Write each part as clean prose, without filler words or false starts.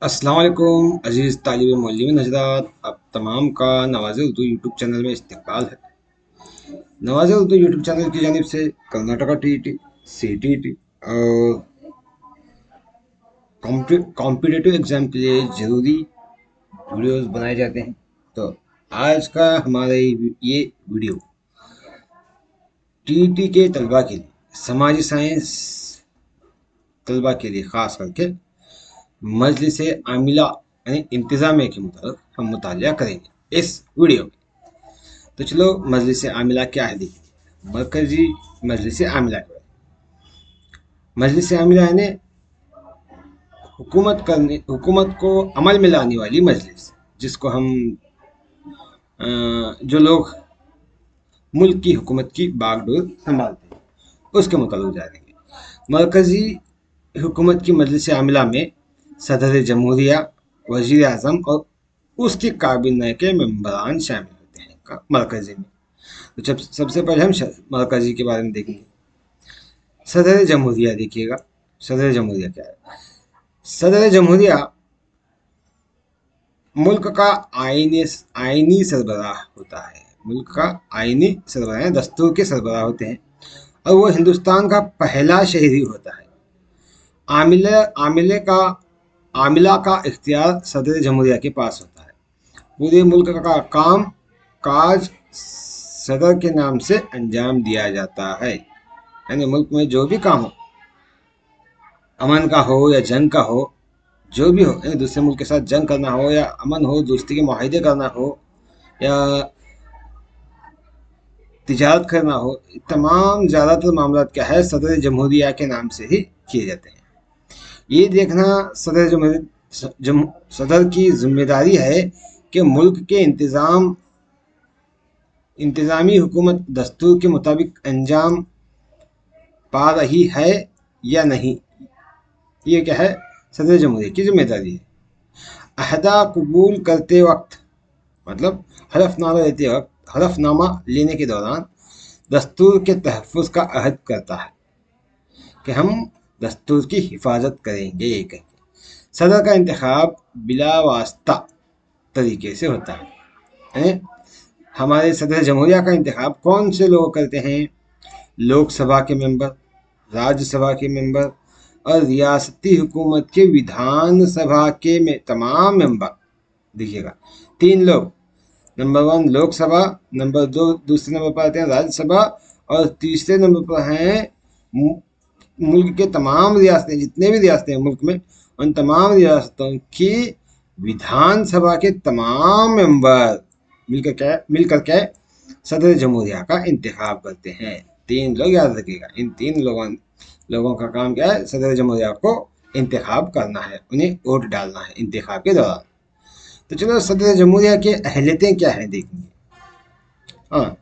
अस्सलाम वालेकुम अजीज़ तालिब मौलवी हज़रात, आप तमाम का नवाज़ उर्दू यूट्यूब चैनल में इस्तकबाल है। नवाज़ उर्दू यूट्यूब चैनल की जानिब से कर्नाटका टीईटी, सीटीईटी और कॉम्पिटिटिव एग्ज़ाम के लिए ज़रूरी वीडियोस बनाए जाते हैं। तो आज का हमारा ये वीडियो टीईटी के तलबा के लिए, समाजी साइंस तलबा के लिए ख़ास करके मजलिस आमिला यानी इंतज़ामिया के मुताबिक हम मुतालिया करेंगे इस वीडियो में। तो चलो मजलिस आमिला क्या है देखिए। मरकजी मजलिस आमिला के बारे में। मजलिस आमिला यानी हुकूमत को अमल में लाने वाली मजलिस, जिसको हम जो लोग मुल्क की हुकूमत की बागडोर संभालते हैं उसके मुताबिक जानेंगे। मरकजी हुकूमत की मजलिस आमिला में सदर जमहूरिया, वजीर आज़म और उसके काबीना के मेंबरान शामिल होते हैं मरकजी में। तो जब सबसे पहले हम मरकजी के बारे में देखेंगे। सदर जमहूरिया देखिएगा, सदर जमहूरिया क्या है। सदर जमहूरिया मुल्क का आईनी सरबराह होता है। मुल्क का आईनी सरबराह दस्तूर के सरबराह होते हैं और वो हिंदुस्तान का पहला शहरी होता है। आमिला का इख्तियार सदर जमहूरिया के पास होता है। पूरे मुल्क का काम काज सदर के नाम से अंजाम दिया जाता है। यानी मुल्क में जो भी काम हो, अमन का हो या जंग का हो, जो भी हो, यानी दूसरे मुल्क के साथ जंग करना हो या अमन हो, दोस्ती के माहिदे करना हो या तिजारत करना हो, तमाम ज़्यादातर मामला क्या है सदर जमहूरिया के नाम से ही किए जाते हैं। ये देखना सदर की जिम्मेदारी है कि मुल्क के इंतज़ामी हुकूमत दस्तूर के मुताबिक अंजाम पा रही है या नहीं। ये क्या है सदर जमहूरिया की जिम्मेदारी है। अहदा कबूल करते वक्त, मतलब हलफनामा लेने के दौरान दस्तूर के तहफ़्फ़ुज़ का अहद करता है कि हम दस्तूर की हिफाजत करेंगे। सदर का इंतखाब बिला वास्ता तरीके से होता है। हमारे सदर जमहूरिया का इंतखाब कौन से लोग करते हैं? लोकसभा के मेंबर, राज्यसभा के मेंबर और रियासती हुकूमत के विधान सभा के तमाम मेंबर। देखिएगा, 3 लोग, नंबर 1 लोकसभा, नंबर 2 दूसरे नंबर पर आते हैं राज्यसभा और तीसरे नंबर पर हैं मुल्क के तमाम रियासतें, जितने भी रियासतें हैं मुल्क में, उन तमाम रियासतों की विधानसभा के तमाम मेंबर मिलकर के सदर जमहूरिया का इंतखाब करते हैं। 3 लोग याद रखिएगा। इन 3 लोगों का काम क्या है? सदर जमहूरिया को इंतखाब करना है, उन्हें वोट डालना है इंतखाब के दौरान। तो चलो सदर जमहूरिया की अहलियतें क्या है देखेंगे। हाँ,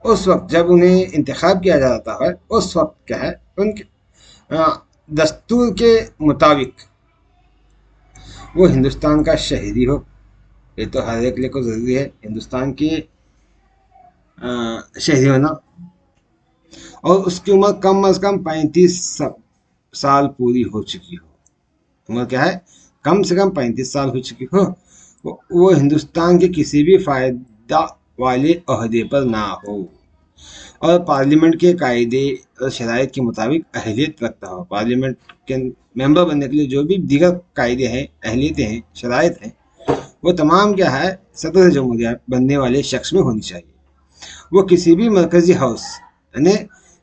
उस वक्त जब उन्हें इंतखाब किया जाता है, उस वक्त क्या है उनके दस्तूर के मुताबिक वो हिंदुस्तान का शहरी हो। ये तो हर एक लिए को ज़रूरी है हिंदुस्तान के शहरी होना, और उसकी उम्र कम अज़ कम 35 साल पूरी हो चुकी हो। उम्र क्या है? कम से कम 35 साल हो चुकी हो। वो हिंदुस्तान के किसी भी फ़ायदा वाले अहदे पर ना हो और पार्लियामेंट के कायदे और शराइत के मुताबिक अहलियत रखता हो। पार्लियामेंट के मेंबर बनने के लिए जो भी दीगर कायदे हैं, अहलियतें हैं, शराइत हैं, वो तमाम क्या है सदर जमहूरिया बनने वाले शख्स में होनी चाहिए। वो किसी भी मरकजी हाउस यानी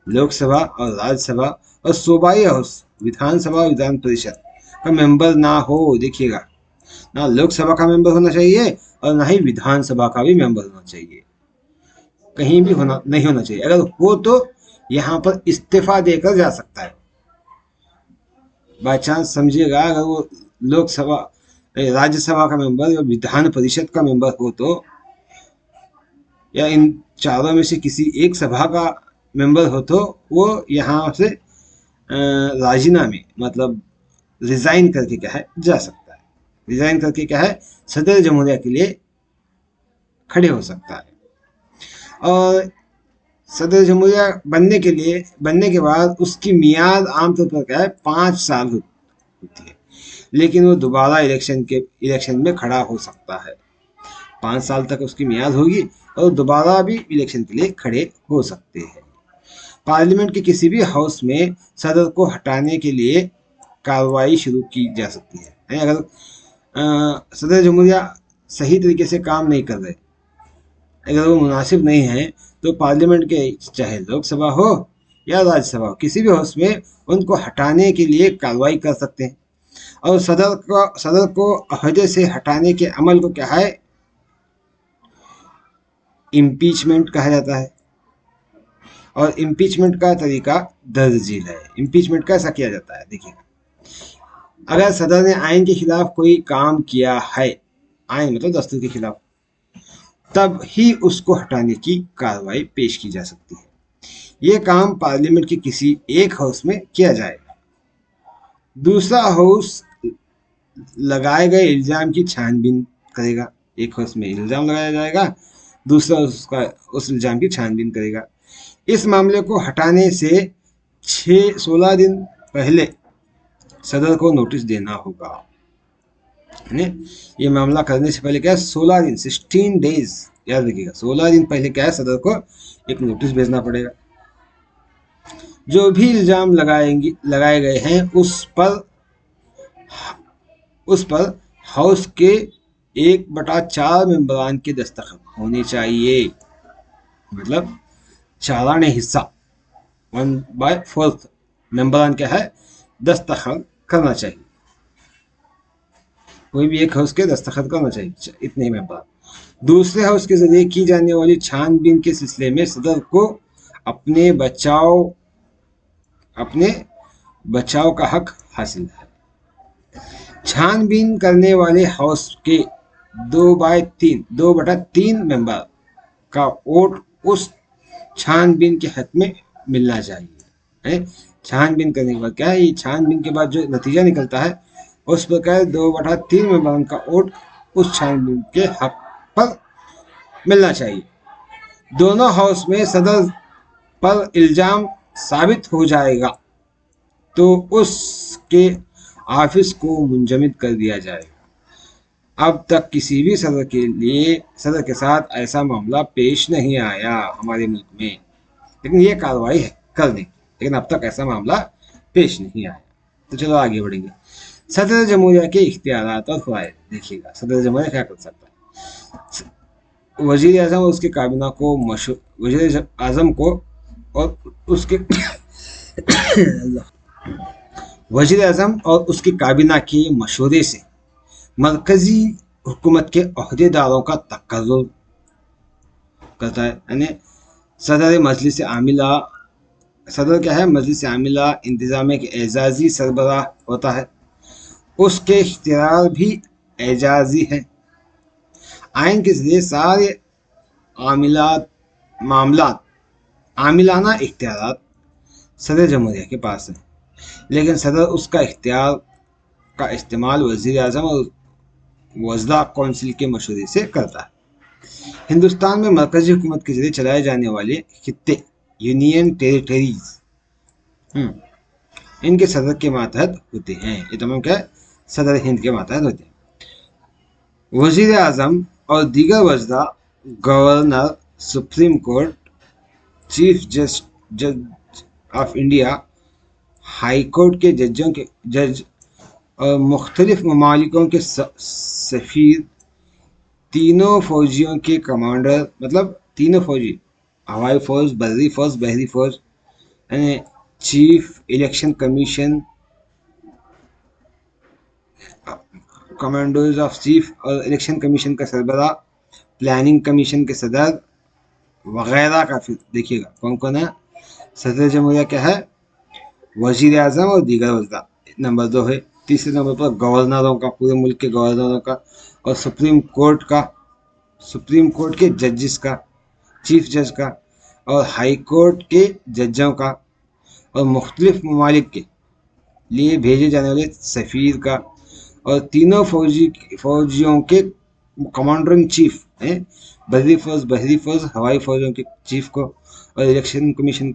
लोकसभा और राज्यसभा और सूबाई हाउस, विधानसभा और विधान परिषद का मेंबर ना हो। देखिएगा, ना लोकसभा का मेंबर होना चाहिए और ना ही विधानसभा का भी मेंबर होना चाहिए। कहीं भी नहीं होना चाहिए। अगर हो तो यहाँ पर इस्तीफा देकर जा सकता है। बाई चांस समझिएगा, अगर वो लोकसभा, राज्यसभा का मेंबर या विधान परिषद का मेंबर हो तो, या इन चारों में से किसी एक सभा का मेंबर हो तो वो यहाँ से राजीनामे मतलब रिजाइन करके क्या है जा सकता है। रिजाइन करके क्या है सदर जमहूरिया के लिए खड़े हो सकता है। और सदर जमहूरिया बनने के बाद उसकी मियाद आमतौर पर क्या है 5 साल होती है। لیکن وہ دوبارہ الیکشن میں کھڑا ہو سکتا ہے. 5 سال تک اس کی میعاد ہوگی اور دوبارہ بھی الیکشن کے لیے کھڑے ہو سکتے ہیں. پارلیمنٹ کے کسی بھی ہاؤس میں صدر کو ہٹانے کے لیے کارروائی شروع کی جا سکتی ہے. یعنی اگر صدر جمہوریہ صحیح طریقے سے کام نہیں کر رہے، اگر وہ مناسب نہیں ہے، تو پارلیمنٹ کے چاہے لوک سبھا ہو یا راجیہ سبھا ہو، کسی بھی ہاؤس میں ان کو ہٹانے کے لیے کارروائی کر سکتے ہیں. اور صدر کو عہدے سے ہٹانے کے عمل کو کیا ہے؟ امپیچمنٹ کہا جاتا ہے. اور امپیچمنٹ کا طریقہ درج ذیل ہے. امپیچمنٹ کیسا کیا جاتا ہے؟ دیکھیے، اگر صدر نے آئین کے خلاف کوئی کام کیا ہے، آئین مطلب دستور کے خلاف، تب ہی اس کو ہٹانے کی کارروائی پیش کی جا سکتی ہے. یہ کام پارلیمنٹ کے کسی ایک ہاؤس میں کیا جائے گا. دوسرا ہاؤس لگائے گئے الزام کی چھان بین کرے گا. ایک ہاؤس میں الزام لگایا جائے گا، دوسرا اس الزام کی چھان بین کرے گا. اس معاملے کو ہٹانے سے 16 دن پہلے صدر کو نوٹس دینا ہوگا. یہ معاملہ کرنے سے پہلے کیا ہے؟ 16 ڈیز یاد رکھیے گا. 16 دن پہلے کیا ہے؟ صدر کو ایک نوٹس بھیجنا پڑے گا. جو بھی الزام لگائے گئے ہیں اس پر ہاؤس کے 1/4 ممبران کے دستخط ہونے چاہیے. مطلب چالانے حصہ 1/4 ممبران کیا ہے؟ دستخط کرنا چاہیے. کوئی بھی ایک ہاؤس کے دستخط کرنا چاہیے، اتنے ممبران. دوسرے ہاؤس کے ذریعے کی جانے والی چھان بین کے سلسلے میں صدر کو اپنے بچاؤ کا حق حاصل ہے. چھان بین کرنے والے ہاؤس کے 2/3 ممبر کا ووٹ اس چھان بین کے حق میں ملنا چاہیے. چھان بین کرنے کے بعد کیا ہے؟ یہ چھان بین کے بعد جو نتیجہ نکلتا ہے اس پر کیا ہے؟ 2/3 ممبران کا ووٹ اس چھان بین کے حق پر ملنا چاہیے. دونوں ہاؤس میں صدر پر الزام ثابت ہو جائے گا تو اس کے آفس کو منجمد کر دیا جائے گا. اب تک کسی بھی صدر کے ساتھ ایسا معاملہ پیش نہیں آیا ہمارے ملک میں، لیکن یہ کارروائی ہے کرنے کی، لیکن اب تک ایسا معاملہ پیش نہیں آیا. تو چلو آگے بڑھیں گے. صدر جمہوریہ کے اختیارات اور فوائد. دیکھیے گا صدر جمہوریہ کیا کر سکتا ہے. وزیر اعظم اور اس کے کابینہ کو وزیر اعظم کو اور اس کے وزیر اعظم اور اس کی کابینہ کے مشورے سے مرکزی حکومت کے عہدے داروں کا تقرر کرتا ہے. یعنی صدر کیا ہے؟ مجلس عاملہ انتظامیہ کے اعزازی سربراہ ہوتا ہے. اس کے اختیار بھی اعزازی ہے. آئین کے ذریعے سارے عاملانہ اختیارات صدر جمہوریہ کے پاس ہیں، لیکن صدر اس کا اختیار کا استعمال وزیر اعظم اور وزراء کونسل کے مشورے سے کرتا ہے. ہندوستان میں مرکزی حکومت کے ذریعے چلائے جانے والے خطے یونین ٹیریٹریز ان کے صدر کے ماتحت ہوتے ہیں. یہ تمام کیا ہے؟ صدر ہند کے ماتحت ہوتے ہیں. وزیر اعظم اور دیگر وزراء، گورنر، سپریم کورٹ، چیف جج آف انڈیا، ہائی کورٹ کے جج اور مختلف ممالکوں کے سفیر، تینوں فوجیوں کے کمانڈر، مطلب تینوں فوجی، ہوائی فوج، بری فوج، بحری فوج، یعنی chief election commission, commanders of chief اور الیکشن کمیشن کا سربراہ، پلاننگ کمیشن کے صدر وغیرہ کا. دیکھیے گا کون کون ہے؟ صدر جمہوریہ کیا ہے؟ وزیر اعظم اور دیگر وزراء نمبر 2 ہے. تیسرے نمبر پر گورنروں کا، پورے ملک کے گورنروں کا، اور سپریم کورٹ کے ججز کا، چیف جج کا، اور ہائی کورٹ کے ججوں کا، اور مختلف ممالک کے لیے بھیجے جانے والے سفیر کا، اور تینوں فوجیوں کے کمانڈر ان چیف، بری فوج، بحری فوج، ہوائی فوجوں کے چیف کو، اور الیکشن کمیشن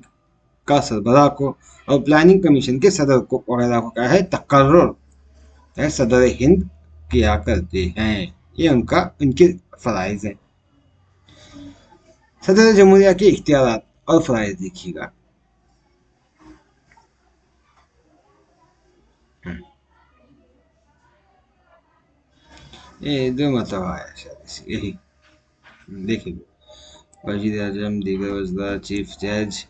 کا سربراہ کو، اور پلاننگ کمیشن کے صدر کو وغیرہ کو کیا ہے؟ تقرر صدر ہند کیا کرتے ہیں، یہ ان کے فرائض ہیں۔ صدر جمہوریہ کے اختیارات اور فرائض دیکھیے گا۔ یہ دو مرتبہ آیا شاید، یہی دیکھیں گے۔ وزیر اعظم، دیگر وزراء، چیف جج،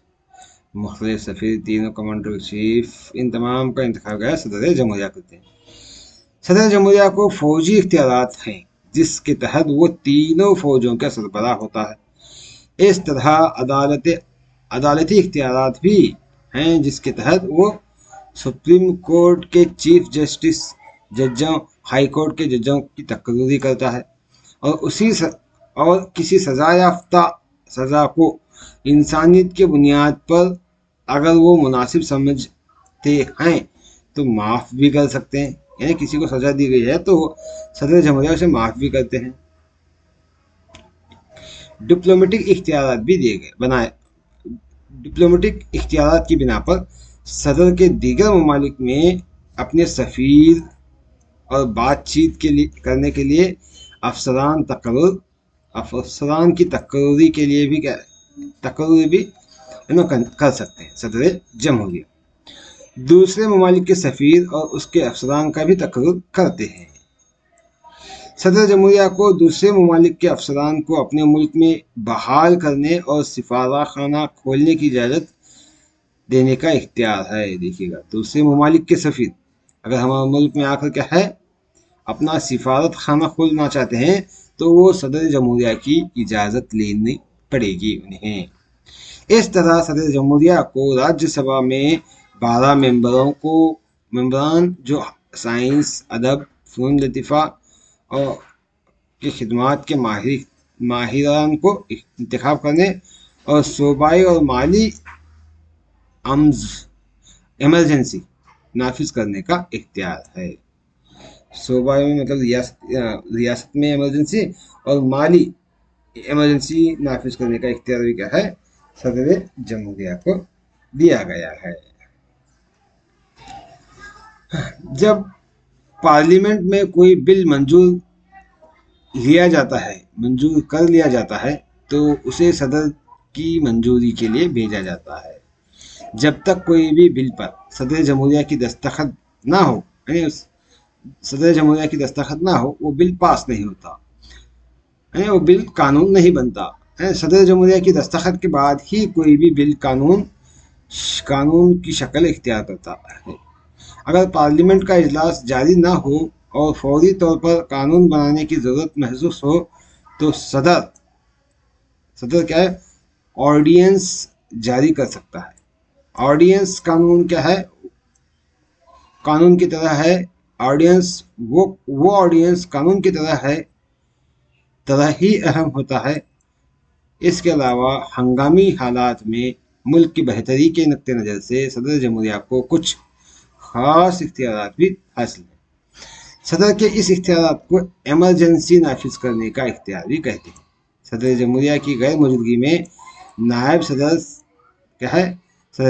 مختلف سفیر، تینوں کمانڈر ان چیف، ان تمام کا انتخاب گیا صدر جمہوریہ کرتے ہیں۔ صدر جمہوریہ کو فوجی اختیارات ہیں جس کے تحت وہ تینوں فوجوں کا سربراہ ہوتا ہے۔ اس طرح عدالتی اختیارات بھی ہیں جس کے تحت وہ سپریم کورٹ کے چیف جسٹس، ججوں، ہائی کورٹ کے ججوں کی تقرری کرتا ہے، اور کسی سزا یافتہ سزا کو انسانیت کے بنیاد پر اگر وہ مناسب سمجھتے ہیں تو معاف بھی کر سکتے ہیں۔ یعنی کسی کو سزا دی گئی ہے تو صدر جمہوریہ اسے معاف بھی کرتے ہیں۔ ڈپلومیٹک اختیارات بھی بنائے۔ ڈپلومیٹک اختیارات کی بنا پر صدر کے دیگر ممالک میں اپنے سفیر اور بات چیت کرنے کے لیے افسران کی تقرری کے لیے بھی کر سکتے ہیں۔ صدر جمہوریہ دوسرے ممالک کے سفیر اور اس کے افسران کا بھی تقرر کرتے ہیں۔ صدر جمہوریہ کو دوسرے ممالک کے افسران کو اپنے ملک میں بحال کرنے اور سفارہ خانہ کھولنے کی اجازت دینے کا اختیار ہے۔ دیکھیے گا، دوسرے ممالک کے سفیر اگر ہمارے ملک میں آ کر کیا ہے اپنا سفارت خانہ کھولنا چاہتے ہیں تو وہ صدر جمہوریہ کی اجازت لینی پڑے گی انہیں۔ اس طرح صدر جمہوریہ کو راجیہ سبھا میں 12 ممبران جو سائنس، ادب، فنون لطیفہ اور کی خدمات کے ماہران کو انتخاب کرنے اور صوبائی اور مالی ایمرجنسی نافذ کرنے کا اختیار ہے۔ صوبائی میں مطلب ریاست میں ایمرجنسی اور مالی ایمرجنسی نافذ کرنے کا اختیار بھی کیا ہے صدر جمہوریہ کو دیا گیا ہے۔ جب پارلیمنٹ میں کوئی بل منظور کر لیا جاتا ہے تو اسے صدر کی منظوری کے لیے بھیجا جاتا ہے۔ جب تک کوئی بھی بل پر صدر جمہوریہ کی دستخط نہ ہو وہ بل پاس نہیں ہوتا، وہ بل قانون نہیں بنتا۔ صدر جمہوریہ کی دستخط کے بعد ہی کوئی بھی بل قانون کی شکل اختیار کرتا ہے۔ اگر پارلیمنٹ کا اجلاس جاری نہ ہو اور فوری طور پر قانون بنانے کی ضرورت محسوس ہو تو صدر کیا ہے آرڈیننس جاری کر سکتا ہے۔ آرڈیننس قانون کیا ہے؟ قانون کی طرح ہے۔ آرڈیننس وہ آرڈیننس قانون کی طرح ہی اہم ہوتا ہے۔ اس کے علاوہ ہنگامی حالات میں ملک کی بہتری کے نقطہ نظر سے صدر جمہوریہ کو کچھ خاص اختیارات بھی حاصل ہیں۔ صدر کے اس اختیارات کو ایمرجنسی نافذ کرنے کا اختیار بھی کہتے ہیں۔ صدر جمہوریہ کی غیر موجودگی میں نائب صدر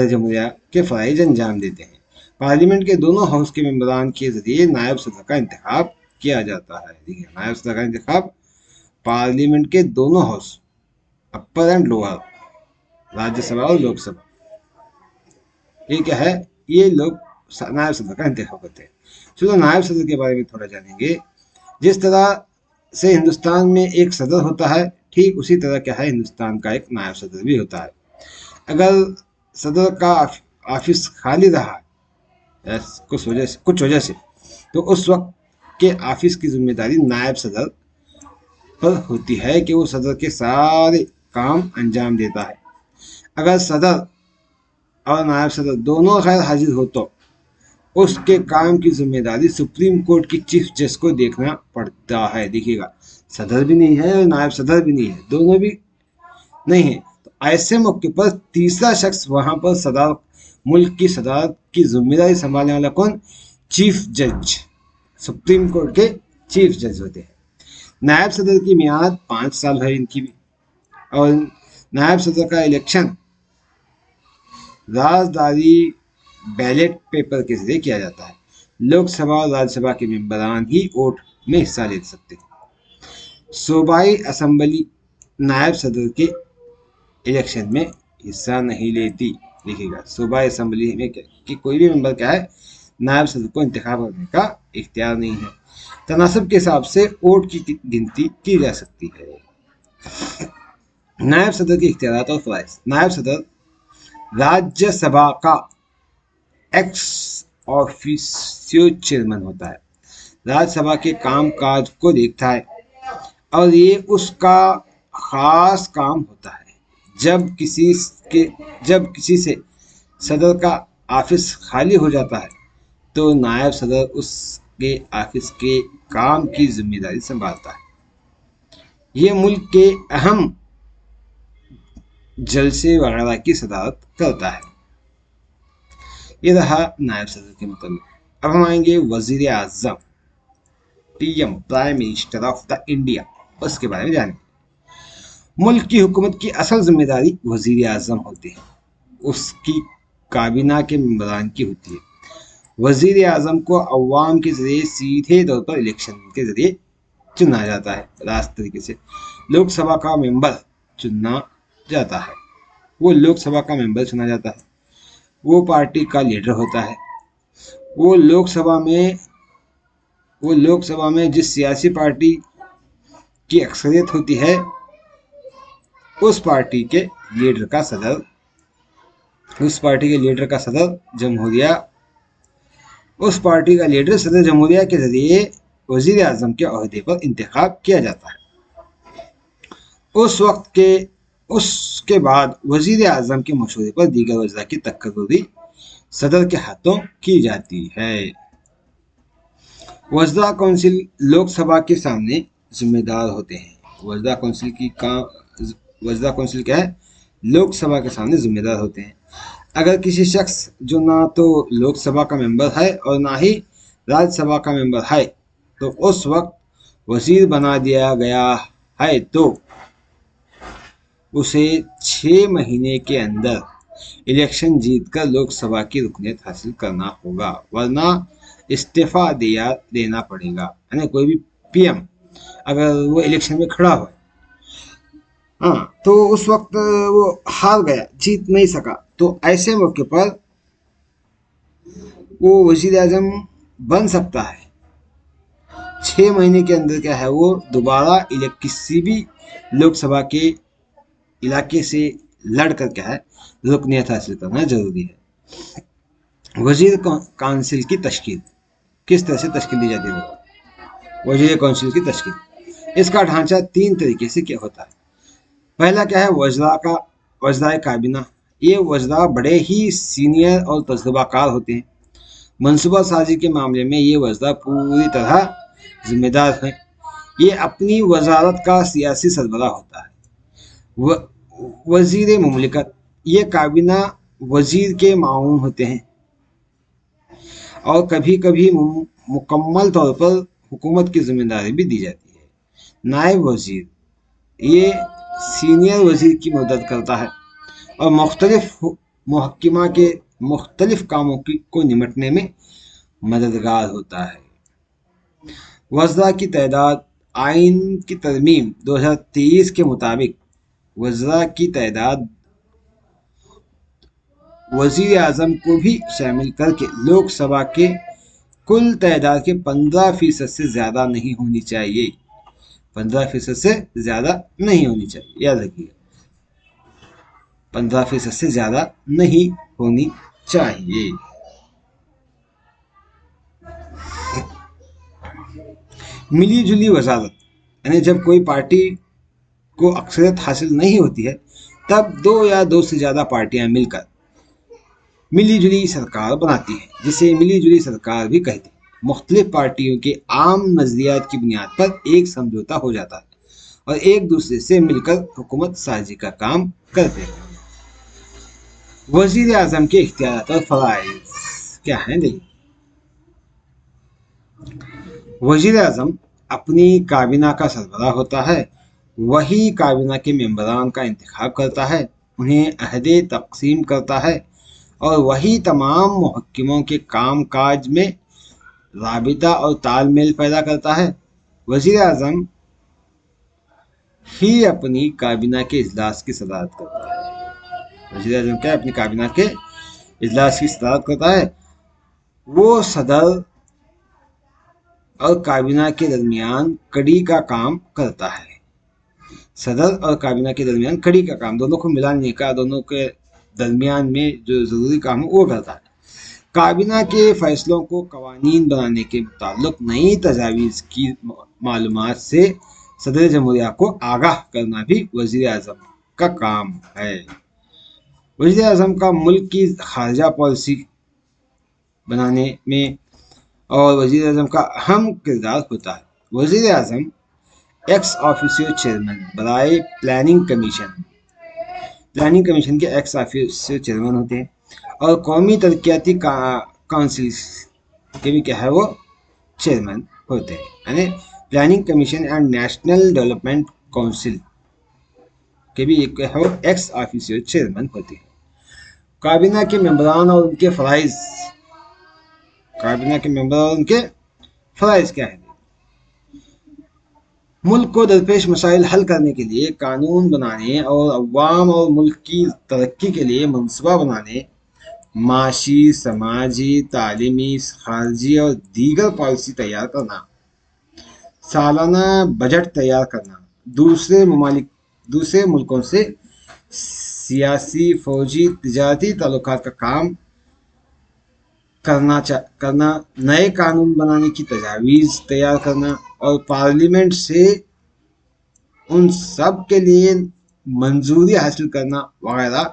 جمہوریہ کے فرائض انجام دیتے ہیں۔ پارلیمنٹ کے دونوں ہاؤس کے ممبران کے ذریعے نائب صدر کا انتخاب کیا جاتا ہے۔ نائب صدر کا انتخاب پارلیمنٹ کے دونوں house, upper and lower, Rajya Sabha اور لوک سبھا، یہ کیا ہے یہ لوگ نائب صدر کا انتخاب کرتے ہیں۔ چلو نائب صدر کے بارے میں تھوڑا جانیں گے۔ جس طرح سے ہندوستان میں ایک صدر ہوتا ہے ٹھیک اسی طرح کیا ہے ہندوستان کا ایک نائب صدر بھی ہوتا ہے۔ اگر صدر کا آفس خالی رہا کچھ وجہ سے تو اس وقت کے آفس کی ذمہ داری نائب صدر پر ہوتی ہے کہ وہ صدر کے سارے کام انجام دیتا ہے۔ اگر صدر اور نائب صدر دونوں غیر حاضر ہو تو اس کے کام کی ذمہ داری سپریم کورٹ کی چیف جسٹس کو دیکھنا پڑتا ہے۔ دیکھیے گا، صدر بھی نہیں ہے اور نائب صدر بھی نہیں ہے، دونوں بھی نہیں ہے، تو ایسے موقع پر تیسرا شخص وہاں پر ملک کی صدارت کی ذمہ داری سنبھالنے والا کون؟ چیف جج، سپریم کورٹ کے چیف جج ہوتے ہیں۔ نائب صدر کی میعاد 5 سال ہے ان کی بھی، اور نائب صدر کا الیکشن رازداری بیلٹ پیپر کے ذریعے کیا جاتا ہے۔ लोक सभा और राज्यसभा के मेंबरान ही वोट में हिस्सा ले सकते हैं। सूबाई असम्बली नायब सदर के इलेक्शन में हिस्सा नहीं लेती। लिखिएगा, सूबाई असम्बली में कि कोई भी मेंबर क्या है, नायब सदर को इंतखाब करने का इख्तियार नहीं है। तनासब के हिसाब से वोट की गिनती की जा सकती है। नायब सदर के इख्तियारात और फ़राइज़। नायब सदर राज्यसभा का एक्स ऑफिशियो चेयरमैन होता है, राज्यसभा के काम काज को देखता है और ये उसका खास काम होता है। जब किसी से सदर का ऑफिस खाली हो जाता है तो नायब सदर उसके ऑफिस के काम की जिम्मेदारी संभालता है। ये मुल्क के अहम जलसे वगैरह की सदारत करता है। ये रहा नायब सदर के मतलब। अब हम आएंगे वजीर आजम, PM, prime minister of the India, उसके बारे में जानेंगे। मुल्क की हुकूमत की असल जिम्मेदारी वजीर आजम होती है, उसकी काबीना के मेंबरान की होती है। वजीर आजम को अवाम के जरिए सीधे तौर पर इलेक्शन के जरिए चुना जाता है। रास्त तरीके से लोकसभा का मेंबर चुना जाता है, वो लोकसभा का मेंबर चुना जाता है, वो पार्टी का लीडर होता है। वो लोकसभा में जिस सियासी पार्टी की अक्सरियत होती है उस पार्टी के लीडर का सदर जमहूरिया के जरिए वजीर आजम के ओहदे पर इंतखाब किया जाता है। उसके बाद वजीर आजम के मशवरे पर दीगर वज़रा की तकर्री सदर के हाथों की जाती है। वज़रा कौंसिल लोकसभा के सामने जिम्मेदार होते हैं। वज़रा कौंसिल क्या है? लोकसभा के सामने जिम्मेदार होते हैं। अगर किसी शख्स जो ना तो लोकसभा का मेंबर है और ना ही राज्यसभा का मेंबर है तो उस वक्त वजीर बना दिया गया है तो उसे 6 महीने के अंदर इलेक्शन जीतकर लोकसभा की रुकनीत हासिल करना होगा, वरना इस्तीफा देना पड़ेगा। यानी कोई भी पीएम अगर वो इलेक्शन में खड़ा हो, तो उस वक्त वो हार गया, जीत नहीं सका, तो ऐसे मौके पर वो वजीर आजम बन सकता है। 6 महीने के अंदर क्या है, वो दोबारा किसी भी लोकसभा के इलाके से लड़कर क्या है रुकनीत हासिल करना जरूरी है। वजीर काउंसिल की तश्कील किस तरह से तश्कील दी जाती है? वजीर काउंसिल की तश्कील, इसका ढांचा 3 तरीके से क्या होता है। पहला क्या है, वज़राए काबीना। ये वज़रा बड़े ही सीनियर और तजुर्बाकार होते हैं। मनसूबा साजी के मामले में ये वज़रा पूरी तरह जिम्मेदार हैं। ये अपनी वजारत का सियासी सरबराह होता है। वजीर मुमलिकत, ये काबीना वजीर के माऊन होते हैं और कभी कभी मुकम्मल तौर पर हुकूमत की जिम्मेदारी भी दी जाती है। नायब वजीर, ये सीनियर वजीर की मदद करता है और मुख्तलिफ महकमा के मुख्तलिफ कामों को निपटने में मददगार होता है। वज़रा की तादाद, आइन की तरमीम 2023 के मुताबिक वज़रा की तादाद वज़ीर आज़म को भी शामिल करके लोकसभा के कुल तादाद के 15% से ज़्यादा नहीं होनी चाहिए। 15% से ज़्यादा नहीं होनी चाहिए, याद रखिए, 15% से ज़्यादा नहीं होनी चाहिए। मिली जुली वजारत, यानी जब कोई पार्टी को अक्सरियत हासिल नहीं होती है तब 2 या 2 से ज़्यादा पार्टियां मिलकर मिली जुली सरकार बनाती है, जिसे मिली जुली सरकार भी कहते हैं। मुख्तलिफ पार्टियों के आम नज़रियात की बुनियाद पर एक समझौता हो जाता है और एक दूसरे से मिलकर हुकूमत साजी का काम करते हैं। वज़ीर आज़म के इख्तियारात और फ़राइज़ क्या हैं? देखिए, वज़ीर आज़म अपनी काबीना का सरबराह होता है। वही काबीना के मेंबरान का इंतखाब करता है, उन्हें अहदे तकसीम करता है और वही तमाम महकमों के काम काज में رابطہ اور تال میل پیدا کرتا ہے؟ وزیر اعظم ہی اپنی کابینہ کے اجلاس کی صدارت کرتا ہے۔ وزیر اعظم کیا اپنی کابینہ کے اجلاس کی صدارت کرتا ہے؟ وہ صدر اور کابینہ کے درمیان کڑی کا کام کرتا ہے۔ صدر اور کابینہ کے درمیان کڑی کا کام، دونوں کو ملانے کا، دونوں کے درمیان میں جو ضروری کام ہے وہ کرتا ہے۔ کابینہ کے فیصلوں کو قوانین بنانے کے متعلق نئی تجاویز کی معلومات سے صدر جمہوریہ کو آگاہ کرنا بھی وزیر اعظم کا کام ہے۔ وزیر اعظم کا ملک کی خارجہ پالیسی بنانے میں اور وزیر اعظم کا اہم کردار ہوتا ہے۔ وزیر اعظم ایکس آفیسیو چیئرمین برائے پلاننگ کمیشن کے ایکس آفیسیو چیئرمین ہوتے ہیں، اور قومی ترقیاتی کونسل کے بھی کیا ہے وہ چیئرمین ہوتے ہیں، یعنی planning commission and national development council کے بھی کیا ہے وہ ایکس آفیسیو چیئرمین ہوتے ہیں۔ کابینہ کے ممبران اور ان کے فرائض، کیا ہے؟ ملک کو درپیش مسائل حل کرنے کے لیے قانون بنانے اور عوام اور ملک کی ترقی کے لیے منصوبہ بنانے، معاشی، سماجی، تعلیمی، خارجی اور دیگر پالیسی تیار کرنا، سالانہ بجٹ تیار کرنا، دوسرے ملکوں سے سیاسی، فوجی، تجارتی تعلقات کا کام کرنا، نئے قانون بنانے کی تجاویز تیار کرنا اور پارلیمنٹ سے ان سب کے لیے منظوری حاصل کرنا وغیرہ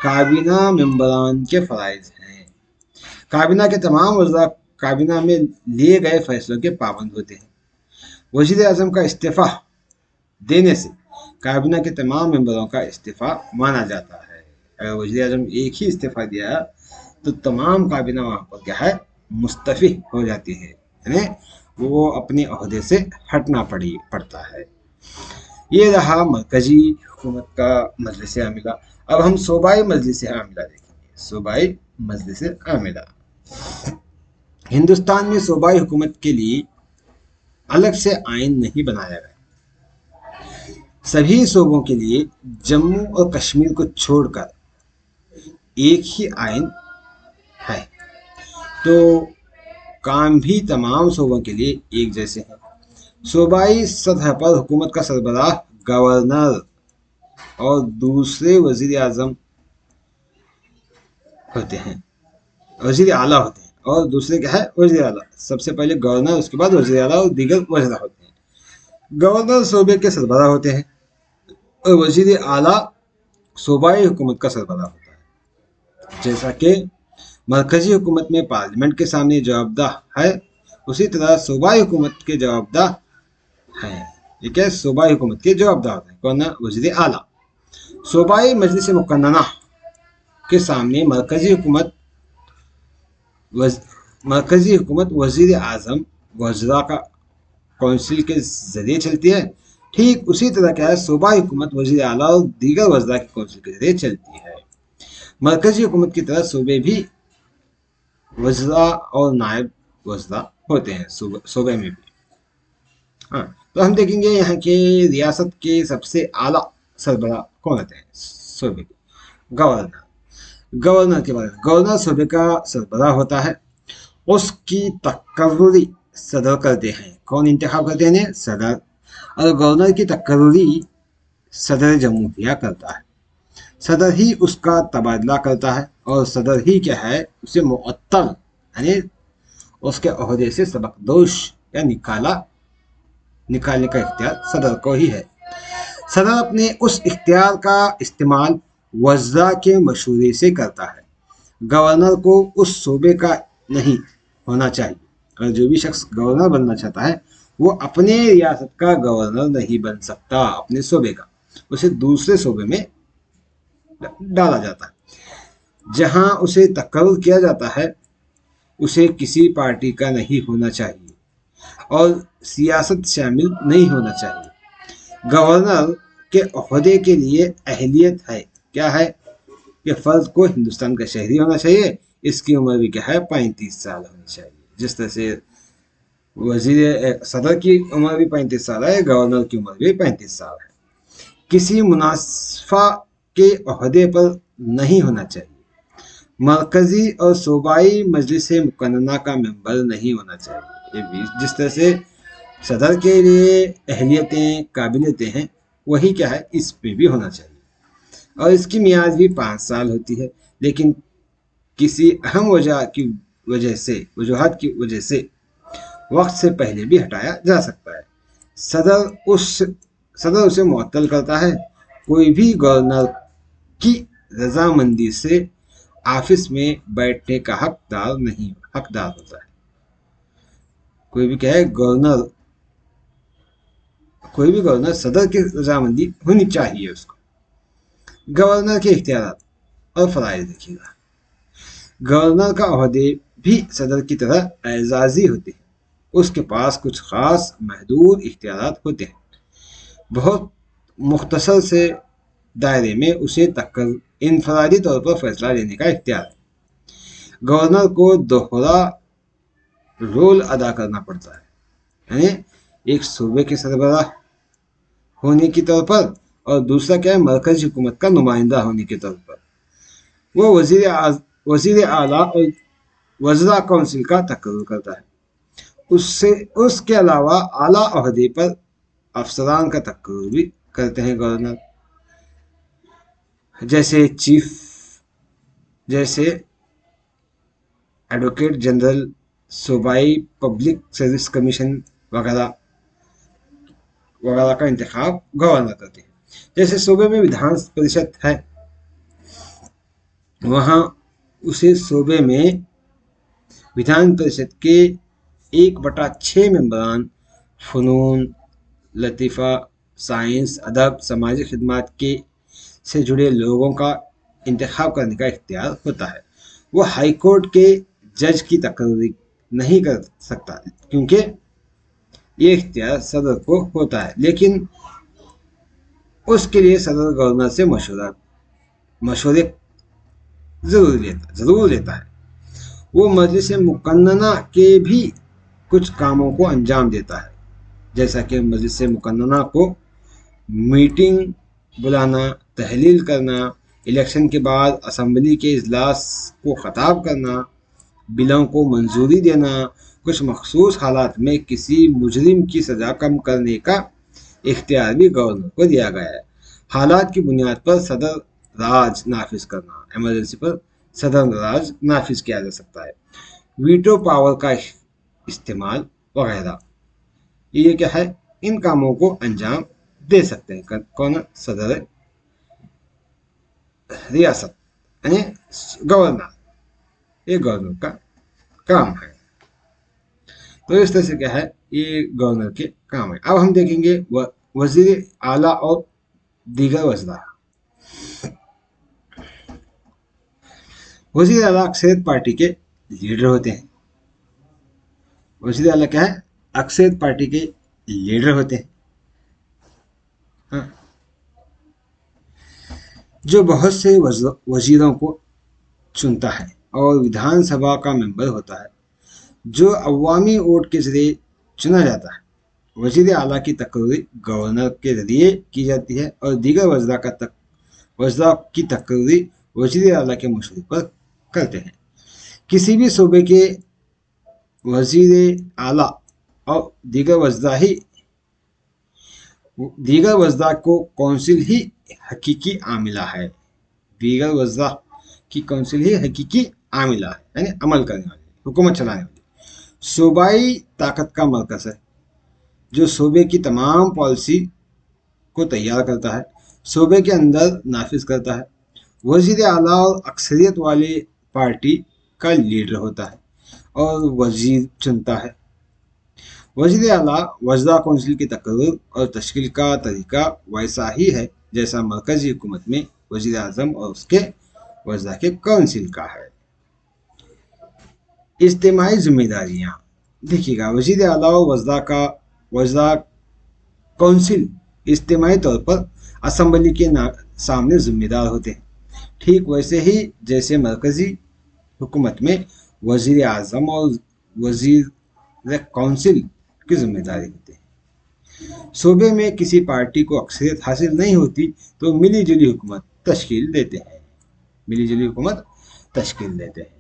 کابینہ ممبران کے فرائض ہیں۔ کابینہ کے تمام وزراء کابینہ میں لیے گئے فیصلوں کے پابند ہوتے ہیں۔ وزیر اعظم کا استعفیٰ دینے سے کابینہ کے تمام ممبروں کا استعفیٰ مانا جاتا ہے۔ اگر وزیر اعظم ایک ہی استعفیٰ دیا تو تمام کابینہ وہاں پر کیا ہے مستعفی ہو جاتی ہے، یعنی وہ اپنے عہدے سے ہٹنا پڑتا ہے۔ یہ رہا مرکزی حکومت کا مجلس عاملہ۔ اب ہم صوبائی مجلس عاملہ دیکھیں گے۔ صوبائی مجلس عاملہ ہندوستان میں صوبائی حکومت کے لیے الگ سے آئین نہیں بنایا گیا۔ سبھی صوبوں کے لیے جموں اور کشمیر کو چھوڑ کر ایک ہی آئین ہے، تو کام بھی تمام صوبوں کے لیے ایک جیسے ہیں۔ صوبائی سطح پر حکومت کا سربراہ گورنر اور دوسرے وزیر اعلیٰ ہوتے ہیں، اور دوسرے کیا ہے وزیر اعلیٰ۔ سب سے پہلے گورنر، اس کے بعد وزیر اعلیٰ اور دیگر وزراء ہوتے ہیں۔ گورنر صوبے کے سربراہ ہوتے ہیں اور وزیر اعلیٰ صوبائی حکومت کا سربراہ ہوتا ہے۔ جیسا کہ مرکزی حکومت میں پارلیمنٹ کے سامنے جوابدہ ہے، اسی طرح صوبائی حکومت کے جوابدہ ہیں۔ ٹھیک ہے، صوبائی حکومت کے جوابدہ ہوتے ہیں کون؟ وزیر اعلیٰ۔ صوبائی مجلس مقننہ کے سامنے مرکزی حکومت وزیر اعظم وزراء کا کونسل کے ذریعے چلتی ہے۔ ٹھیک اسی طرح کیا ہے صوبائی حکومت وزیر اعلیٰ اور دیگر وزراء کی کونسل کے ذریعے چلتی ہے۔ مرکزی حکومت کی طرح صوبے بھی وزراء اور نائب وزراء ہوتے ہیں صوبے میں بھی۔ ہاں، تو ہم دیکھیں گے یہاں کے ریاست کے سب سے اعلیٰ سربراہ کون ہوتے ہیں صوبے کے؟ گورنر کے بارے میں، گورنر صوبے کا سربراہ ہوتا ہے، اس کی تقرری صدر کرتے ہیں۔ کون انتخاب کرتے ہیں؟ صدر۔ اور گورنر کی تقرری صدر جمہوریہ کرتا ہے۔ صدر ہی اس کا تبادلہ کرتا ہے، اور صدر ہی کیا ہے اسے معطل، یعنی اس کے عہدے سے سبکدوش یا نکالنے کا اختیار صدر کو ہی ہے۔ صدر اپنے اس اختیار کا استعمال وزراء کے مشورے سے کرتا ہے۔ گورنر کو اس صوبے کا نہیں ہونا چاہیے، اور جو بھی شخص گورنر بننا چاہتا ہے وہ اپنے ریاست کا گورنر نہیں بن سکتا، اپنے صوبے کا، اسے دوسرے صوبے میں ڈالا جاتا ہے۔ جہاں اسے تقرر کیا جاتا ہے اسے کسی پارٹی کا نہیں ہونا چاہیے اور سیاست شامل نہیں ہونا چاہیے۔ گورنر کے عہدے کے لیے اہلیت ہے، کیا ہے کہ فرد کو ہندوستان کا شہری ہونا چاہیے، اس کی عمر بھی کیا ہے 35 سال ہونی چاہیے۔ جس طرح سے सदर की उम्र भी 35 साल है, गवर्नर की उम्र भी 35 साल है। किसी मुनाफा के ओहदे पर नहीं होना चाहिए। मरकजी और सूबाई मजलिस मुकन्नना का मेंबर नहीं होना चाहिए। ये भी जिस तरह से सदर के लिए अहलियतें काबिलियतें हैं, वही क्या है इस पे भी होना चाहिए। और इसकी मियाद भी 5 साल होती है, लेकिन किसी अहम वजूहत की वजह से वक्त से पहले भी हटाया जा सकता है। सदर उसे मुअत्तल करता है। कोई भी गवर्नर की रजामंदी से ऑफिस में बैठने का हकदार होता है। कोई भी क्या है कोई भी गवर्नर सदर की रजामंदी होनी चाहिए उसको। गवर्नर के इख्तियार और फराइज देखिएगा। गवर्नर का ओहदे भी सदर की तरह एजाजी होते हैं। उसके पास कुछ खास महदूद इख्तियार होते हैं। बहुत मुख्तसर से दायरे में उसे इनफरादी तौर पर फैसला लेने का इख्तियार है। गवर्नर को दोहरा रोल अदा करना पड़ता है, यानी एक सूबे के सरबराह होने के तौर पर और दूसरा क्या है मरकजी हुकूमत का नुमाइंदा होने के तौर पर। वो वजीर आला और वज़रा काउंसिल का तकर्रुर करता है। उसके अलावा आला ओहदे पर अफसरान का तकर्रुर भी करते हैं गवर्नर, जैसे एडवोकेट जनरल, सूबाई पब्लिक सर्विस कमीशन वगैरह का इंतखाब गवर्नर करते हैं। जैसे सूबे में विधान परिषद है, वहाँ उसे सूबे में विधान परिषद के 1/6 मेंबरान फ़नून, लतीफ़ा, साइंस, अदब, समाजी खिदमत से जुड़े लोगों का इंतखाब करने का इख्तियार होता है। वो हाई कोर्ट के जज की तकर्री नहीं कर सकता, क्योंकि ये इख्तियार सदर को होता है, लेकिन उसके लिए सदर गवर्नर से मशवरे जरूर लेता है। वो मजलिस मुकन्नना के भी कुछ कामों को अंजाम देता है, जैसा कि मजलिस मुकन्नना को मीटिंग बुलाना, तहलील करना, इलेक्शन के बाद असम्बली के इजलास को खताब करना, बिलों को मंजूरी देना, कुछ मखसूस हालात में किसी मुजरिम की सज़ा कम करने का इख्तियार भी गवर्नर को दिया गया है। हालात की बुनियाद पर सदर राज नाफिज करना, इमरजेंसी पर सदर राज नाफिज किया जा सकता है। वीटो पावर का इस्तेमाल वगैरह, ये क्या है इन कामों को अंजाम दे सकते हैं कौन? सदर रियासत यानी गवर्नर। ये गवर्नर का काम है। तो इस तरह से क्या है ये गवर्नर के काम है। अब हम देखेंगे वजीर आला और दीगर वज़रा। वजीर आला अक्सरियत पार्टी के लीडर होते हैं। वजीर आला क्या है? अक्सरियत पार्टी के लीडर होते हैं, हाँ, जो बहुत से वजीरों को चुनता है और विधानसभा का मेंबर होता है, जो अवामी वोट के जरिए चुना जाता है। वजीर आला की तकर्री गवर्नर के जरिए की जाती है और दीगर वज़रा की तकर्री वजीर आला के मशवरे पर करते हैं। किसी भी सूबे के वजीर आला और दीगर वज़रा को कौंसिल ही हकीकी आमिला है। दीगर वज़रा की कौंसिल ही हकीकी आमिला है, यानी अमल करने वाली, हुकूमत चलाने वाली। सूबाई ताकत का मरकज़ है, जो सूबे की तमाम पॉलिसी को तैयार करता है, सूबे के अंदर नाफिज करता है। वजीर आला और अक्सरियत वाली पार्टी का लीडर होता है और वजीर चुनता है। वजीर आला वज़रा कौंसिल की तकर्रुर और तश्कील का तरीका वैसा ही है जैसा मरकजी हुकूमत में वजीर आज़म और उसके वज़रा के कौंसिल का है। इज्तिमाई जिम्मेदारियाँ देखिएगा, वजीर आला और वज़रा कौंसिल इज्तिमाई तौर पर असम्बली के सामने जिम्मेदार होते हैं, ठीक वैसे ही जैसे मरकजी हुकूमत में वजीर आज़म और काउंसिल की जिम्मेदारी होती है। सूबे में किसी पार्टी को अक्सरियत हासिल नहीं होती तो मिली जुली हुकूमत तश्कील देते हैं, मिली जुली हुकूमत तश्कील देते हैं।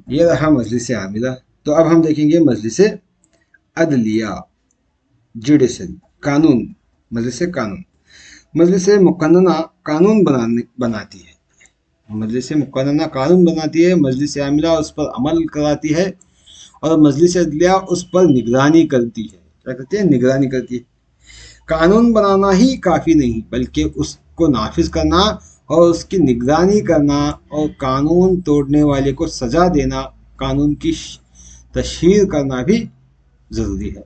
ये रहा मजलिस आमिला। तो अब हम देखेंगे मजलिस अदलिया, जुडिशल, कानून, मजलिस कानून। मजलिस मुक़न्नना कानून बनाती है, मजलिस मुक़न्नना कानून बनाती है, मजलिस आमिला उस पर अमल कराती है और मजलिस अदलिया उस पर निगरानी करती है। क्या करती है? निगरानी करती है। कानून बनाना ही काफ़ी नहीं बल्कि उसको नाफिज करना और उसकी निगरानी करना और कानून तोड़ने वाले को सज़ा देना, कानून की तशहीर करना भी ज़रूरी है।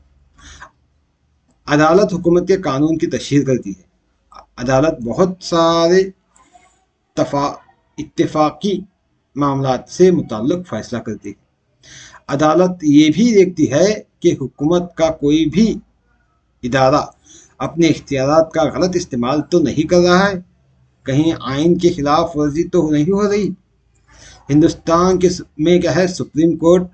अदालत हुकूमत के कानून की तशहीर करती है। अदालत बहुत सारे इत्तेफाकी मामलात से मुताल्लिक़ फ़ैसला करती है। अदालत ये भी देखती है कि हुकूमत का कोई भी इदारा अपने इख्तियारात का गलत इस्तेमाल तो नहीं कर रहा है, कहीं आइन के खिलाफ वर्जी तो नहीं हो रही। हिंदुस्तान में क्या है? सुप्रीम कोर्ट,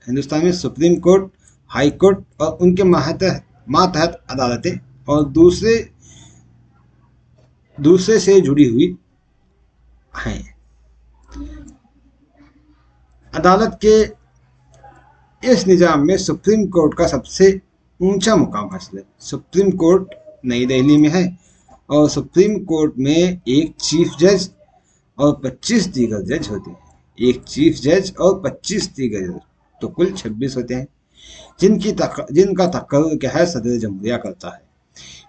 हिंदुस्तान में सुप्रीम कोर्ट, हाई कोर्ट और उनके मातहत अदालतें और दूसरे से जुड़ी हुई हैं। अदालत के इस निज़ाम में सुप्रीम कोर्ट का सबसे ऊंचा मुकाम हासिल है। सुप्रीम कोर्ट नई दिल्ली में है और सुप्रीम कोर्ट में एक चीफ जज और 25 दीगर जज होते हैं। एक चीफ जज और 25 दीगर जज, तो कुल 26 होते हैं, जिनका तकर्रुर क्या है? सदर जमहूरिया करता है।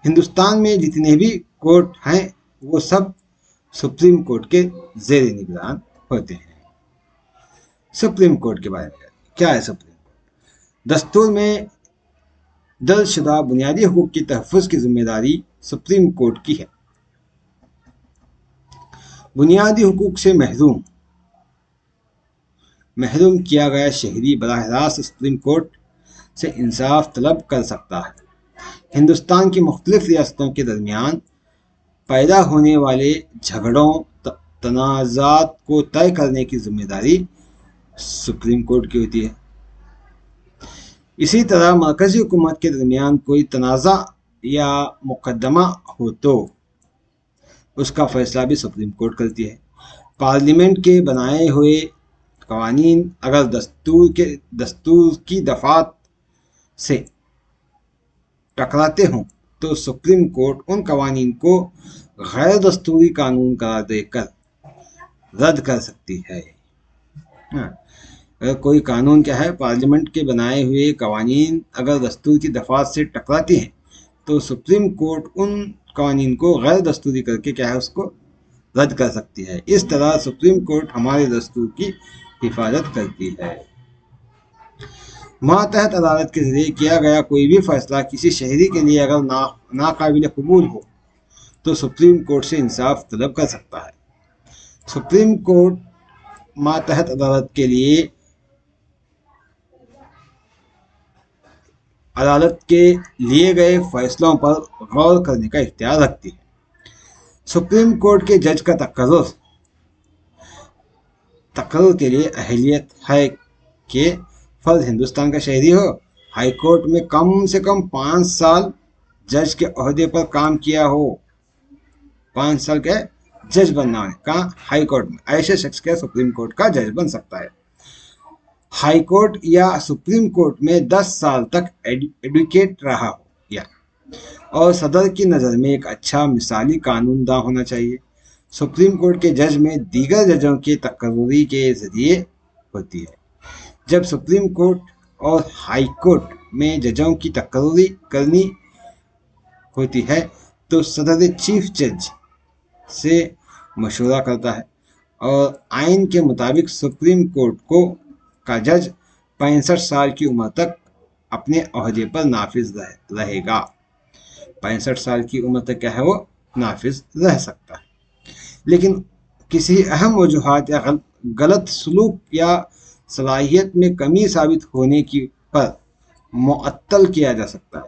हिंदुस्तान में जितने भी कोर्ट हैं वो सब सुप्रीम कोर्ट के ज़ेर निगरान होते हैं। सुप्रीम कोर्ट के बारे में क्या है? सुप्रीम कोर्ट दस्तूर में दर्जशुदा बुनियादी हुकूक की तहफ़्फ़ुज़ की जिम्मेदारी सुप्रीम कोर्ट की है। बुनियादी हुकूक से महरूम किया गया शहरी बराह रास्त सुप्रीम कोर्ट से इंसाफ तलब कर सकता है। हिंदुस्तान की मुख्तलिफ रियासतों के दरमियान पैदा होने वाले झगड़ों तनाज़ात को तय करने की जिम्मेदारी सुप्रीम कोर्ट की होती है। इसी तरह मरकज़ी हुकूमत के दरमियान कोई तनाज़ा या मुकदमा हो तो उसका फ़ैसला भी सुप्रीम कोर्ट करती है। पार्लियामेंट के बनाए हुए कवानीन अगर दस्तूर की दफ़ात से टकराते हों तो सुप्रीम कोर्ट उन कवानीन को गैर दस्तूरी कानून करार देकर रद्द कर सकती है। अगर कोई कानून क्या है? पार्लियामेंट के बनाए हुए कवानीन अगर दस्तूर की दफ़ात से टकराती हैं तो सुप्रीम कोर्ट उन कवानीन को गैर दस्तूरी करके क्या है? उसको रद्द कर सकती है। इस तरह सुप्रीम कोर्ट हमारे दस्तूर की हिफाजत करती है। मातहत अदालत के जरिए किया गया कोई भी फैसला किसी शहरी के लिए अगर नाकाबिल कबूल हो तो सुप्रीम कोर्ट से इंसाफ तलब कर सकता है। सुप्रीम कोर्ट मातहत अदालत के लिए अदालत के लिए गए फैसलों पर गौर करने का इख्तियार रखती है। सुप्रीम कोर्ट के जज का तकर्रुर के लिए अहलियत है कि फर्द हिंदुस्तान का शहरी हो, हाई कोर्ट में कम से कम 5 साल जज के ओहदे पर काम किया हो, 5 साल के जज बनना है। कहाँ? हाई कोर्ट में। ऐसे शख्स के सुप्रीम कोर्ट का जज बन सकता है। हाई कोर्ट या सुप्रीम कोर्ट में 10 साल तक एडवोकेट रहा हो या और सदर की नज़र में एक अच्छा मिसाली कानूनदा होना चाहिए। सुप्रीम कोर्ट के जज में दीगर जजों की तकर्रुरी के ज़रिए होती है। जब सुप्रीम कोर्ट और हाई कोर्ट में जजों की तकर्रुरी करनी होती है तो सदर चीफ जज से मशवरा करता है और आइन के मुताबिक सुप्रीम कोर्ट का जज 65 साल की उम्र तक अपने ओहदे पर नाफिज रहेगा। 65 साल की उम्र तक क्या है? वो नाफिज रह सकता है। लेकिन किसी अहम वजूहात या गलत सलूक या सलाहियत में कमी साबित होने की पर मुअत्तल किया जा सकता है।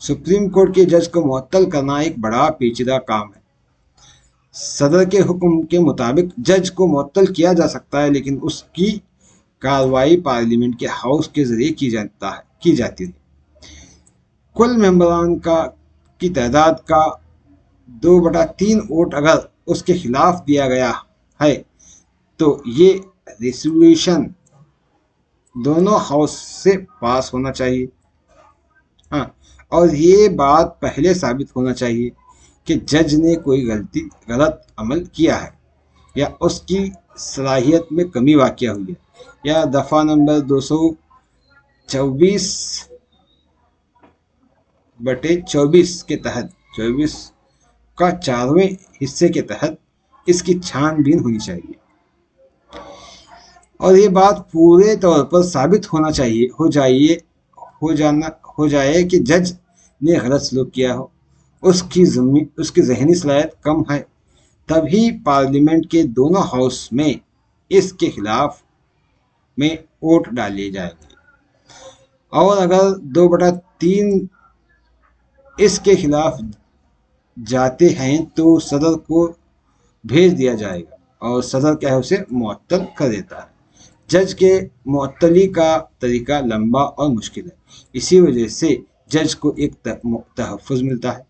सुप्रीम कोर्ट के जज को मुअत्तल करना एक बड़ा पेचीदा काम है। सदर के हुक्म के मुताबिक जज को मुअत्तल किया जा सकता है लेकिन उसकी कार्रवाई पार्लियामेंट के हाउस के जरिए की जाती थी। कुल मेंबरान की तादाद का 2/3 वोट अगर उसके खिलाफ दिया गया है तो ये रेजोल्यूशन दोनों हाउस से पास होना चाहिए। हाँ, और ये बात पहले साबित होना चाहिए कि जज ने कोई गलत अमल किया है या उसकी सलाहियत में कमी वाक़या हुई है, या दफ़ा नंबर 224/24 के तहत 24 का 4वें हिस्से के तहत इसकी छानबीन होनी चाहिए और ये बात पूरे तौर पर साबित हो जाए कि जज ने गलत सलूक किया हो, उसकी जहनी सलाहियत कम है, तभी पार्लियामेंट के दोनों हाउस में इसके खिलाफ में वोट डाले जाएंगे और अगर 2/3 इसके खिलाफ जाते हैं तो सदर को भेज दिया जाएगा और सदर क्या है उसे मुअत्तल कर देता है। जज के मुअत्तली का तरीका लंबा और मुश्किल है, इसी वजह से जज को एक तहफ़्फ़ुज़ मिलता है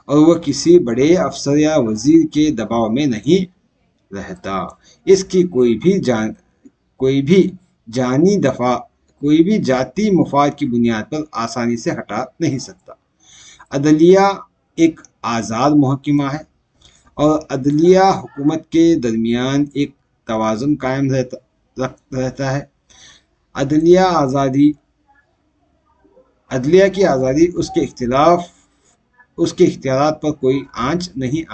और वह किसी बड़े अफसर या वजीर के दबाव में नहीं रहता। इसकी कोई भी जाती मुफाद की बुनियाद पर आसानी से हटा नहीं सकता। अदलिया एक आज़ाद महकमा है और अदलिया हुकूमत के दरमियान एक तवाज़ुन कायम रहता है। अदलिया की आज़ादी उसके इख्तियारात पर कोई आंच नहीं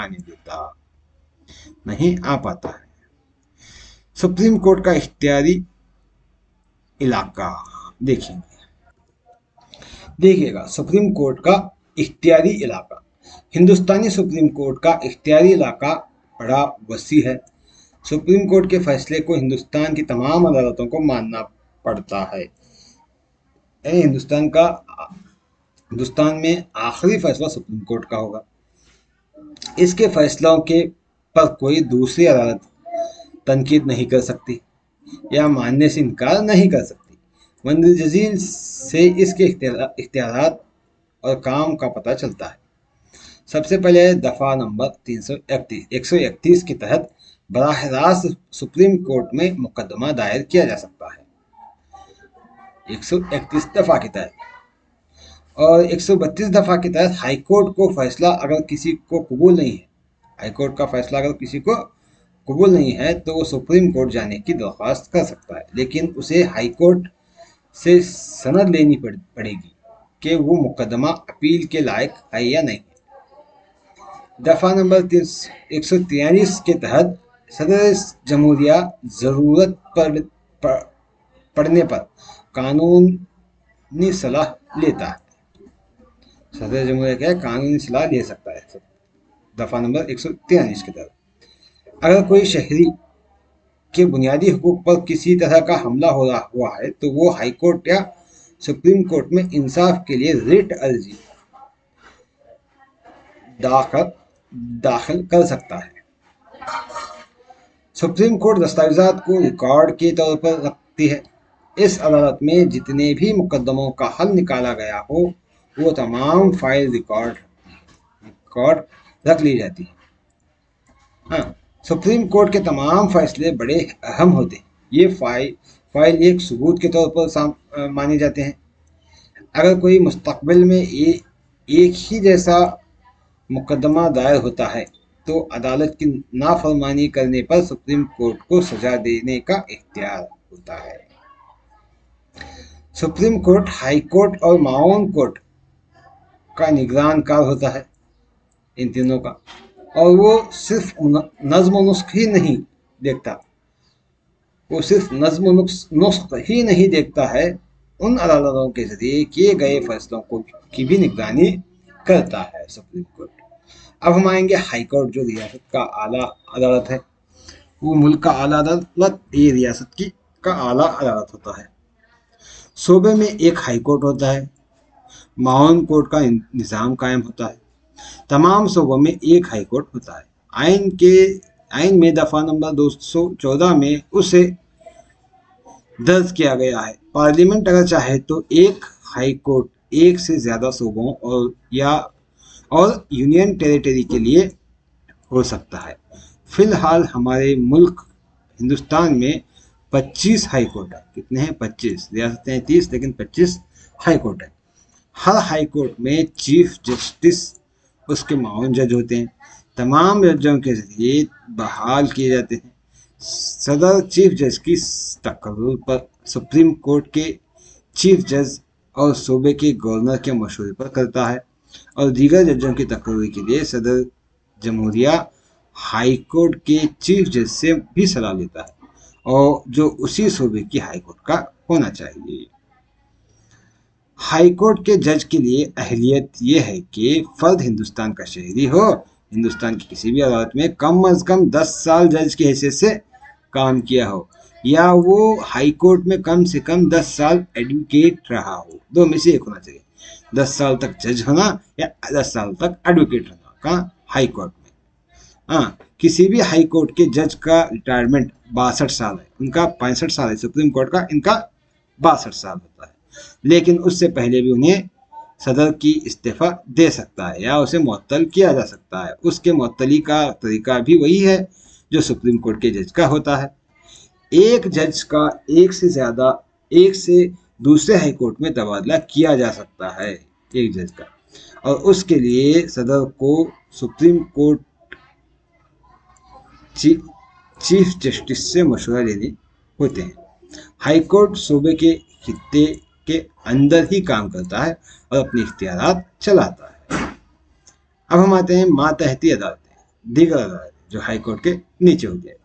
आ पाता है। सुप्रीम कोर्ट का इख्तियारी इलाका देखिएगा। सुप्रीम कोर्ट का इख्तियारी इलाका, हिंदुस्तानी सुप्रीम कोर्ट का इख्तियारी इलाका बड़ा वसी है। सुप्रीम कोर्ट के फैसले को हिंदुस्तान की तमाम अदालतों को मानना पड़ता है। हिंदुस्तान में आखिरी फैसला सुप्रीम कोर्ट का होगा। इसके फैसलों पर कोई दूसरी अदालत तनकीद नहीं कर सकती या मानने से इनकार नहीं कर सकती। मंदजजील से इसके इख्तियारात और काम का पता चलता है। सबसे पहले दफ़ा नंबर 131 के तहत बराह रास्त सुप्रीम कोर्ट में मुकदमा दायर किया जा सकता है 131 दफ़ा के तहत, और 132 दफ़ा के तहत हाईकोर्ट को फैसला अगर किसी को कबूल नहीं है, हाईकोर्ट का फैसला अगर किसी को कबूल नहीं है तो वो सुप्रीम कोर्ट जाने की दरख्वास्त कर सकता है, लेकिन उसे हाईकोर्ट से सनद लेनी पड़ेगी कि वो मुकदमा अपील के लायक है या नहीं। दफ़ा नंबर 143 के तहत सदर जमहूरिया ज़रूरत पड़ने पर कानूनी सलाह लेता है। सदर जमहूरिया क्या कानूनी सलाह ले सकता है। दफ़ा नंबर 143 के तहत अगर कोई शहरी के बुनियादी हुकूक पर किसी तरह का हमला हुआ है तो वो हाईकोर्ट या सुप्रीम कोर्ट में इंसाफ के लिए रिट अर्जी दाखिल कर सकता है। सुप्रीम कोर्ट दस्तावेजात को रिकॉर्ड के तौर पर रखती है। इस अदालत में जितने भी मुकदमों का हल निकाला गया हो वो तमाम फाइल रिकॉर्ड रख ली जाती है। हाँ, सुप्रीम कोर्ट के तमाम फैसले बड़े अहम होते हैं। ये फाइल एक सबूत के तौर पर माने जाते हैं। अगर कोई मुस्तकबिल में एक ही जैसा मुकदमा दायर होता है तो अदालत की नाफरमानी करने पर सुप्रीम कोर्ट को सजा देने का इख्तियार होता है। सुप्रीम कोर्ट, हाई कोर्ट और माऊन कोर्ट का निगरानकार होता है, इन तीनों का, और वो सिर्फ नज़्म व नुस्ख ही नहीं देखता, है उन अदालतों के जरिए किए गए फैसलों की भी निगरानी करता है सुप्रीम कोर्ट। अब हम आएंगे हाई कोर्ट, जो रियासत का आला अदालत है। वो मुल्क का आला अदालत, ये रियासत का आला अदालत होता है। सूबे में एक हाई कोर्ट होता है। माऊन कोर्ट का निज़ाम कायम होता है। तमाम सूबों में एक हाई कोर्ट होता है। आइन में दफ़ा नंबर 214 में उसे درج کیا گیا ہے۔ پارلیمنٹ اگر چاہے تو ایک ہائی کورٹ ایک سے زیادہ صوبوں اور یونین ٹیریٹری کے لیے ہو سکتا ہے۔ فی الحال ہمارے ملک ہندوستان میں 25 ہائی کورٹ ہیں۔ کتنے ہیں؟ 25 ریاستیں 30 لیکن 25 ہائی کورٹ ہیں۔ ہر ہائی کورٹ میں چیف جسٹس اس کے معاون جج ہوتے ہیں۔ تمام ججوں کے ذریعے بحال کیے جاتے ہیں۔ صدر چیف جج کی تقرر پر سپریم کورٹ کے چیف جج اور صوبے کے گورنر کے مشورے پر کرتا ہے، اور دیگر ججوں کی تقرری کے لیے صدر جمہوریہ ہائی کورٹ کے چیف جج سے بھی صلاح لیتا ہے، اور جو اسی صوبے کی ہائی کورٹ کا ہونا چاہیے۔ ہائی کورٹ کے جج کے لیے اہلیت یہ ہے کہ فرد ہندوستان کا شہری ہو، ہندوستان کی کسی بھی عدالت میں کم از کم 10 سال جج کی حیثیت سے کام کیا ہو، یا وہ ہائی کورٹ میں کم سے کم 10 سال ایڈوکیٹ رہا ہو۔ دو میں سے ایک ہونا چاہیے، 10 سال تک جج ہونا یا 10 سال تک ایڈوکیٹ رہنا کا ہائی کورٹ میں۔ ہاں، کسی بھی ہائی کورٹ کے جج کا ریٹائرمنٹ 62 سال ہے، ان کا 65 سال ہے، سپریم کورٹ کا ان کا 62 سال ہوتا ہے، لیکن اس سے پہلے بھی انہیں صدر کی استعفیٰ دے سکتا ہے یا اسے معطل کیا جا سکتا ہے۔ اس کے معطلی کا طریقہ بھی وہی ہے جو سپریم کورٹ کے جج کا ہوتا ہے۔ ایک جج کا ایک سے دوسرے ہائی کورٹ میں تبادلہ کیا جا سکتا ہے، ایک جج کا، اور اس کے لیے صدر کو سپریم کورٹ چیف جسٹس سے مشورہ لینے ہوتے ہیں۔ ہائی کورٹ صوبے کے خطے کے اندر ہی کام کرتا ہے اور اپنے اختیارات چلاتا ہے۔ اب ہم آتے ہیں ماتحتی عدالتیں، دیگر عدالتیں جو ہائی کورٹ کے نیچے ہوتی ہیں۔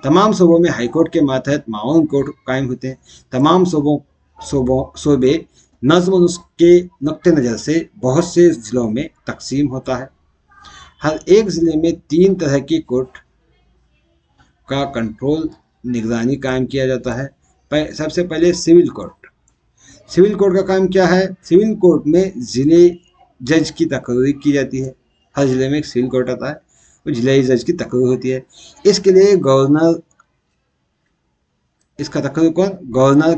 تمام صوبوں میں ہائی کورٹ کے ماتحت معاون کورٹ قائم ہوتے ہیں۔ تمام صوبے نظم و نسق کے نقطہ نظر سے بہت سے ضلعوں میں تقسیم ہوتا ہے۔ ہر ایک ضلع میں 3 طرح کی کورٹ کا کنٹرول نگرانی قائم کیا جاتا ہے۔ سب سے پہلے سول کورٹ۔ سول کورٹ کا کام کیا ہے؟ سول کورٹ میں ضلع جج کی تقرری کی جاتی ہے۔ ہر ضلع میں ایک سول کورٹ آتا ہے، وہ ضلعی جج کی تقرری ہوتی ہے۔ اس کے لیے اس کا تقرر کون؟ گورنر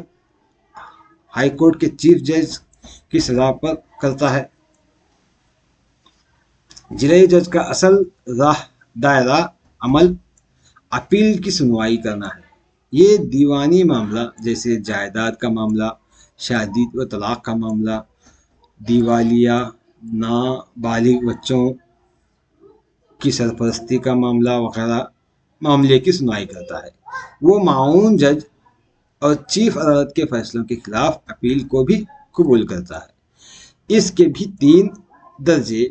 ہائی کورٹ کے چیف جج کی سزا پر کرتا ہے۔ ضلعی جج کا اصل دائرہ عمل اپیل کی سنوائی کرنا ہے۔ یہ دیوانی معاملہ جیسے جائیداد کا معاملہ، شادی و طلاق کا معاملہ، دیوالیہ، نابالغ بچوں کی سرپرستی کا معاملہ وغیرہ معاملے کی سنوائی کرتا ہے۔ وہ معاون جج اور چیف عدالت کے فیصلوں کے خلاف اپیل کو بھی قبول کرتا ہے۔ اس کے بھی 3 درجے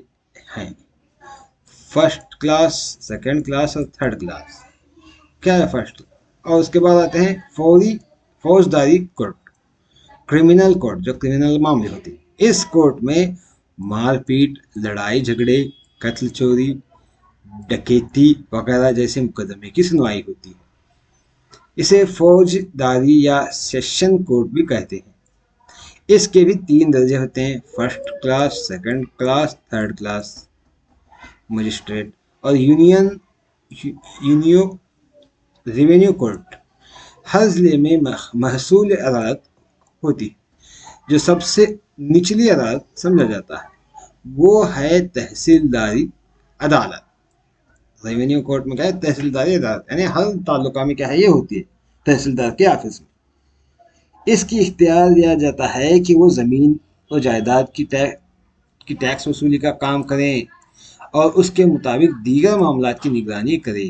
ہیں، فرسٹ کلاس، سیکنڈ کلاس اور تھرڈ کلاس۔ کیا ہے فرسٹ؟ اور اس کے بعد آتے ہیں فوجداری کورٹ، کرمنل کورٹ جو کرمنل معاملے ہوتے ہیں۔ اس کورٹ میں مار پیٹ، لڑائی جھگڑے، قتل، چوری، ڈکیتی وغیرہ جیسے مقدمے کی سنوائی ہوتی ہے۔ اسے فوجداری یا سیشن کورٹ بھی کہتے ہیں۔ اس کے بھی 3 درجے ہوتے ہیں، first class, second class, third class magistrate. اور ریونیو کورٹ، ہر ضلع میں محصول عدالت ہوتی ہے۔ جو سب سے نچلی عدالت سمجھا جاتا ہے وہ ہے تحصیلداری عدالت۔ ریونیو کورٹ میں کیا ہے؟ تحصیلداری عدالت، یعنی ہر تعلقہ میں کیا ہے؟ یہ ہوتی ہے تحصیلدار کے آفس میں۔ اس کی اختیار دیا جاتا ہے کہ وہ زمین اور جائیداد کی ٹیکس وصولی کا کام کریں اور اس کے مطابق دیگر معاملات کی نگرانی کرے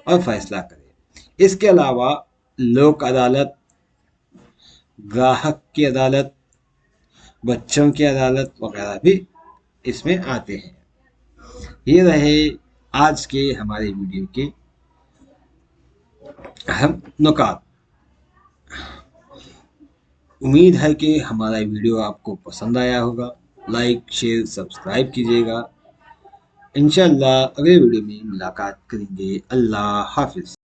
اور فیصلہ کرے۔ اس کے علاوہ لوک عدالت، گراہک کی عدالت، بچوں کی عدالت وغیرہ بھی اس میں آتے ہیں۔ یہ رہے آج کے ہمارے ویڈیو کے اہم نکات۔ امید ہے کہ ہمارا ویڈیو آپ کو پسند آیا ہوگا۔ لائک، شیئر، سبسکرائب کیجیے گا۔ انشاءاللہ اگلے ویڈیو میں ملاقات کریں گے۔ اللہ حافظ۔